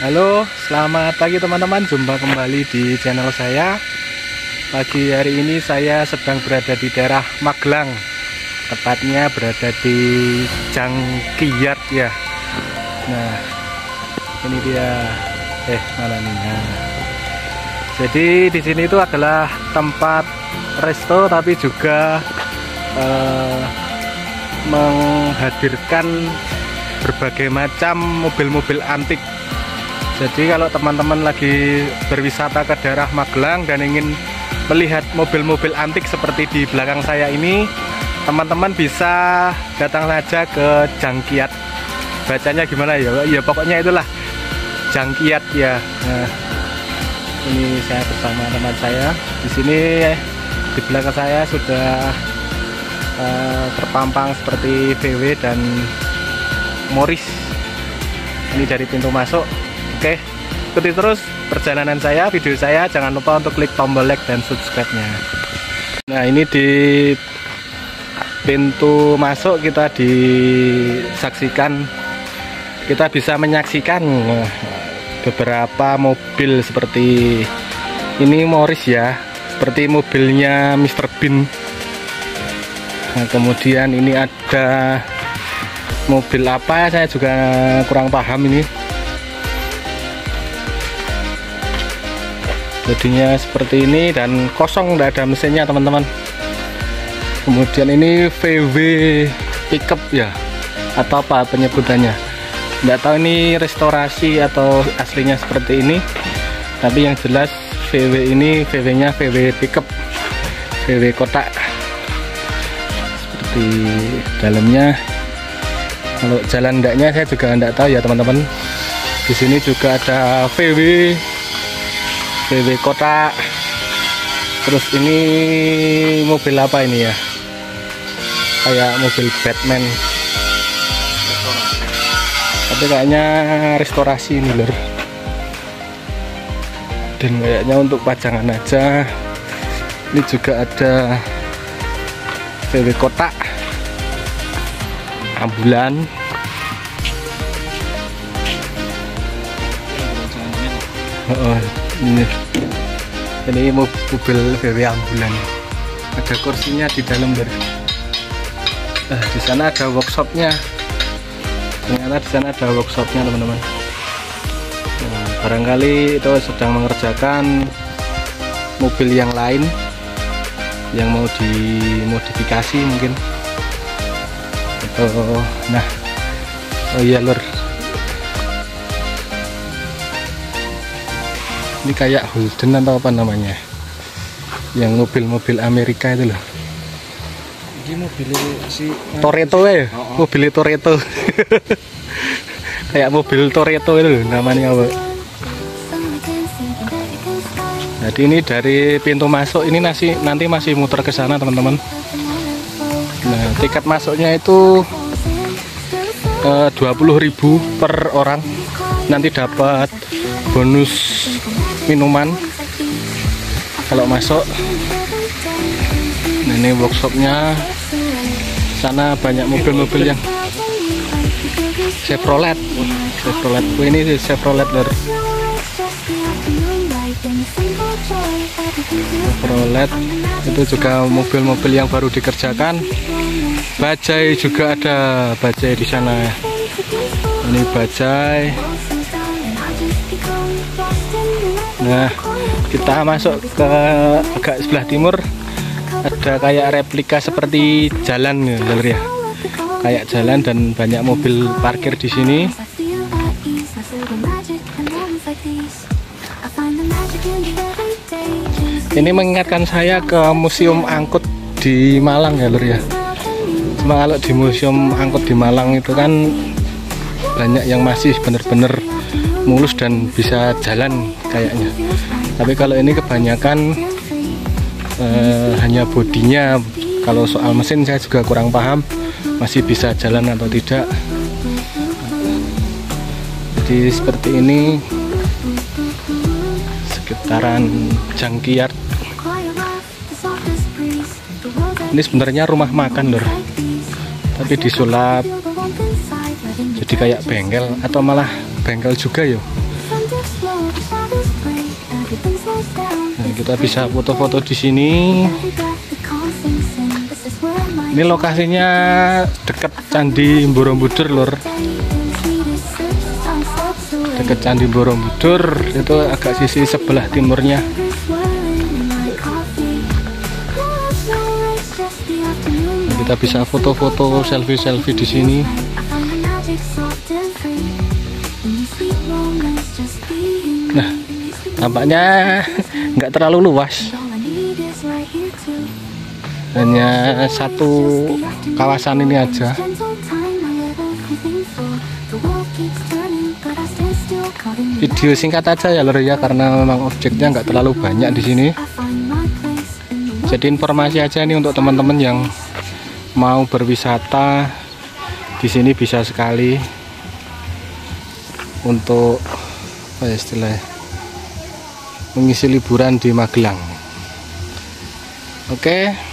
Halo, selamat pagi teman-teman. Jumpa kembali di channel saya. Pagi hari ini saya sedang berada di daerah Magelang, tepatnya berada di Jangkiyat ya. Nah, ini dia. Mana nih? Nah. Jadi di sini itu adalah tempat resto, tapi juga menghadirkan berbagai macam mobil-mobil antik. Jadi kalau teman-teman lagi berwisata ke daerah Magelang dan ingin melihat mobil-mobil antik seperti di belakang saya ini, teman-teman bisa datang saja ke Jangkiyat. Bacanya gimana ya? Ya pokoknya itulah Jangkiyat ya. Nah, ini saya bersama teman saya. Di sini di belakang saya sudah terpampang seperti VW dan Morris. Ini dari pintu masuk. Oke, ikuti terus perjalanan saya, video saya. Jangan lupa untuk klik tombol like dan subscribe-nya. Nah, ini di pintu masuk kita bisa menyaksikan beberapa mobil seperti ini Morris ya, seperti mobilnya Mr. Bean. Nah, kemudian ini ada mobil apa ya, saya juga kurang paham ini. Bodinya seperti ini dan kosong, tidak ada mesinnya teman-teman. Kemudian ini VW pickup ya, atau apa penyebutannya, tidak tahu ini restorasi atau aslinya seperti ini. Tapi yang jelas VW ini VW-nya VW pickup, VW kotak. Seperti dalamnya. Kalau jalan ndaknya saya juga tidak tahu ya teman-teman. Di sini juga ada VW kotak. Terus ini mobil apa ini ya? Kayak mobil Batman. Tapi kayaknya restorasi ini lor. Dan kayaknya untuk pajangan aja. Ini juga ada VW kotak, ambulan. Ini mobil VW ambulan. Ada kursinya di dalam ber. Di sana ada workshopnya. Ternyata di sana ada workshopnya teman-teman. Nah, barangkali itu sedang mengerjakan mobil yang lain yang mau dimodifikasi mungkin. Nah, oh iya lur. Ini kayak Holden atau apa namanya, yang mobil-mobil Amerika itu loh. Ini mobil si Toretto ya, mobil Toretto. Kayak mobil Toretto itu loh namanya apa. Jadi ini dari pintu masuk ini nanti masih muter ke sana teman-teman. Nah, tiket masuknya itu 20.000 per orang. Nanti dapat bonus minuman kalau masuk. Nah, ini workshopnya. Sana banyak mobil-mobil yang Chevrolet. Ini Chevrolet lor. Chevrolet itu juga mobil-mobil yang baru dikerjakan. Bajaj juga ada, Bajaj di sana. Ini Bajaj. Nah, kita masuk ke agak sebelah timur. Ada kayak replika seperti jalan ya, kayak jalan dan banyak mobil parkir di sini. Ini mengingatkan saya ke museum angkut di Malang ya lur ya. Cuma kalau di museum angkut di Malang itu kan banyak yang masih bener-bener mulus dan bisa jalan kayaknya. Tapi kalau ini kebanyakan hanya bodinya. Kalau soal mesin saya juga kurang paham, masih bisa jalan atau tidak. Jadi seperti ini sekitaran Jangkiyat. Ini sebenarnya rumah makan lor, tapi disulap jadi kayak bengkel atau malah bengkel juga ya. Nah, kita bisa foto-foto di sini. Ini lokasinya dekat Candi Borobudur, lur. Dekat Candi Borobudur, itu agak sisi sebelah timurnya. Kita bisa foto-foto, selfie-selfie di sini. Nah, tampaknya nggak terlalu luas. Hanya satu kawasan ini aja. Video singkat aja ya, lur ya, karena memang objeknya nggak terlalu banyak di sini. Jadi informasi aja nih untuk teman-teman yang mau berwisata di sini, bisa sekali untuk apa ya istilahnya, mengisi liburan di Magelang. Oke.